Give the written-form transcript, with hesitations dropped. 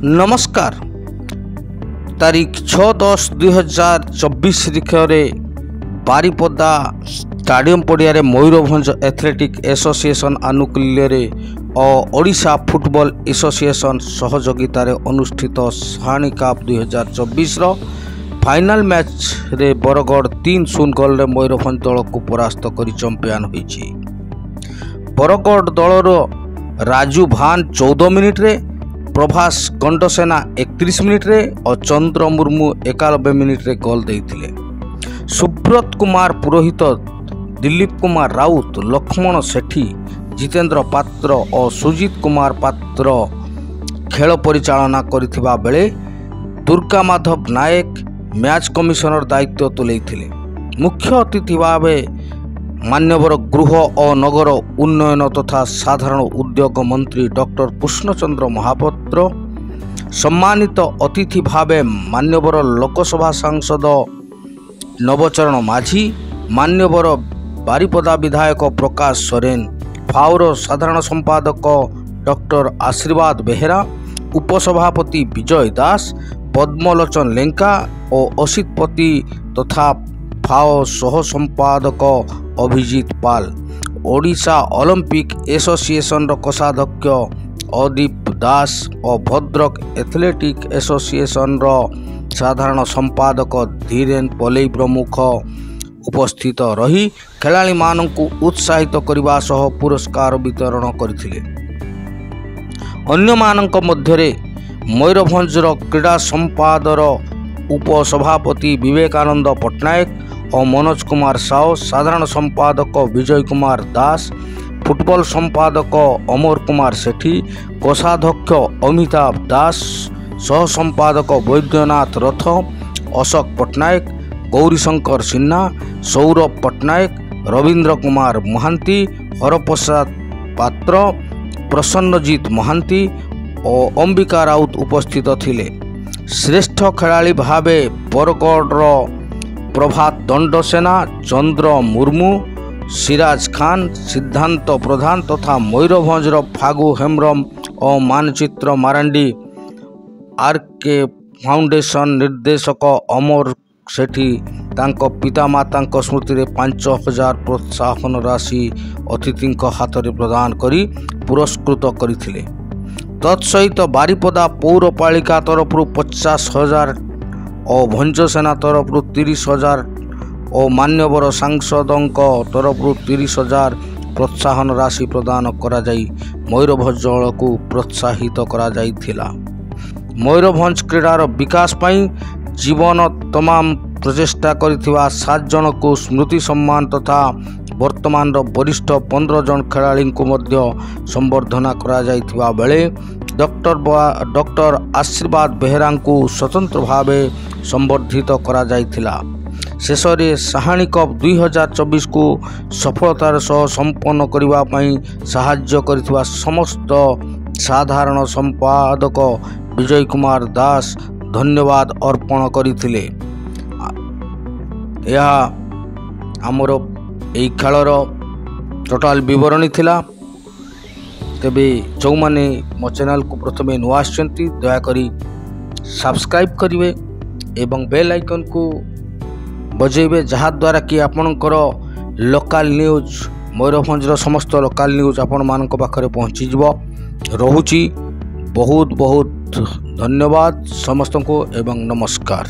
नमस्कार। तारीख 6/10/2024 तारिखरे बारिपदा स्टाडियम पड़िया मयूरभंज एथलेटिक एसोसिएशन आनुकूल्य और ओडिशा फुटबॉल एसोसिएशन सहयोगितार अनुष्ठित साहानी कप 2024 फाइनाल मैच रे बरगढ़ 3-0 गोल रे मयूरभंज दल को परास्त कर चैंपियन होइछि। बरगढ़ दलर राजू भान 14 मिनिट रे, प्रभास गंडसेना 31 मिनिट रे और चंद्र मुर्मू 91 मिनिट रे गोल देइथिले। सुब्रत कुमार पुरोहित, दिलीप कुमार राउत, लक्ष्मण सेठी, जितेंद्र पात्र और सुजीत कुमार पात्र खेल परिचालना करथिबा बेले दुर्गा माधव नायक मैच कमिशनर दायित्व तुलेइथिले। मुख्य अतिथि भावे मान्यवर गृह और नगर उन्नयन तथा साधारण उद्योग मंत्री डॉक्टर कृष्णचंद्र महापात्र, सम्मानित अतिथि भावे मान्यवर लोकसभा सांसद नवचरण माझी, मान्यवर बारिपदा विधायक प्रकाश सोरेन, फाउर साधारण संपादक डॉक्टर आशीर्वाद बेहेरा, उपसभापति विजय दास, पद्मलोचन लेंका और असितपति तथा फाओ सह संपादक अभिजीत पाल, ओडिशा ओलंपिक एसोसिएशन कोषाध्यक्ष अदीप दास और भद्रक एथलेटिक एसोसिएशन साधारण संपादक धीरेन पलई प्रमुख उपस्थित रही खेलाड़ी माननकु उत्साहित करने सह पुरस्कार वितरण करथिले। अन्य माननक मध्यरे मयूरभंजर क्रीड़ा संपादर उपसभापति विवेकानंद पट्टनायक और मनोज कुमार साव, साधारण संपादक विजय कुमार दास, फुटबॉल संपादक अमर कुमार सेठी, कोषाध्यक्ष अमिताभ दास, सह संपादक वैद्यनाथ रथ, अशोक पट्टनायक, गौरीशंकर सिन्हा, सौरभ पट्टनायक, रवींद्र कुमार महांती, हरप्रसाद पात्र, प्रसन्नजीत महांती और अंबिका राउत उपस्थित थिले। श्रेष्ठ खेलाड़ी भावे बरगढ़ प्रभात दंडसेना, चंद्र मुर्मू, सिराज खान, सिद्धांत प्रधान तथा मयूरभंजर फागु हेम्ब्रम और मानचित्र मारांडी, आरके फाउंडेशन निर्देशक अमर सेठी तांको पितामाता स्मृति रे 5,000 प्रोत्साहन राशि अतिथि हाथ में प्रदान करी पुरस्कृत करथिले। तत्सहित बारिपदा पौरपालिका तरफ 50,000 और भंजसेना तरफ 30,000 और मान्यवर सांसदों तरफ 30,000 प्रोत्साहन राशि प्रदान करा जाई मयूरभंज दल को प्रोत्साहित करा जाइथिला। मयूरभंज क्रीडार विकास पाई जीवन तमाम प्रचेष्टा करिथिबा 7 जन को स्मृति सम्मान तथा वर्तमान वरिष्ठ 15 जन खेलाड़ी को मध्य संबर्धना करा जाइथिबा बेले डॉक्टर आशीर्वाद बेहेरा को स्वतंत्र भावे संबर्धित करा जाइथिला। शेष रे साहानी कप 2024 को सफलतार सह संपन्न करिबा पई सहाय्य करिथिबा समस्त साधारण संपादक विजय कुमार दास धन्यवाद अर्पण करथिले। यह आमर एई खेलर टोटाल विवरणी थिला। तेबे जो माने मो चैनल को प्रथमे नुआ आछंती दयाकरी सब्सक्राइब करिवे एवं बेल आइकन को बजेबे, जहा द्वारा कि आपनकर लोकल न्यूज मयूरभंजर समस्त लोकल न्यूज आपण मानक पाखरे पहुँची जिवो। रहुची बहुत बहुत धन्यवाद समस्त को एवं नमस्कार।